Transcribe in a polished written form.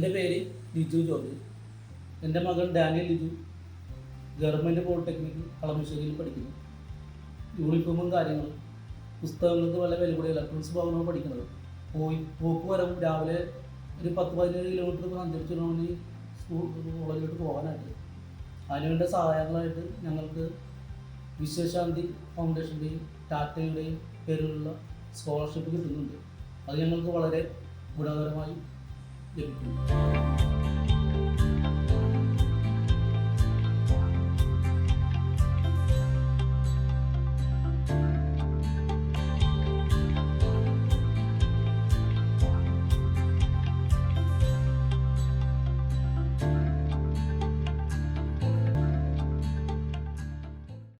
എൻ്റെ പേര് ലിജു ജോർജ്. എൻ്റെ മകൻ ഡാനിയൽ ലിജു ഗവൺമെൻറ് പോളിടെക്നിക് കളമശ്ശേരിയിൽ പഠിക്കുന്നു. യൂണിഫോമും കാര്യങ്ങളും പുസ്തകങ്ങൾക്ക് വളരെ വില കൂടിയ ഇലക്ട്രോണിക്സ് ഭാഗമാണ് പഠിക്കുന്നത്. പോക്ക് വരവും രാവിലെ ഒരു 10-15 കിലോമീറ്റർ സഞ്ചരിച്ചിട്ടുണ്ടെങ്കിൽ കോളേജിലോട്ട് പോകാനായിട്ട് അതിനുവേണ്ട സഹായങ്ങളായിട്ട് ഞങ്ങൾക്ക് വിശ്വശാന്തി ഫൗണ്ടേഷൻ്റെയും ടാറ്റയുടെയും പേരിലുള്ള സ്കോളർഷിപ്പ് കിട്ടുന്നുണ്ട്. അത് ഞങ്ങൾക്ക് വളരെ ഗുണകരമായി ലഭിക്കുന്നു.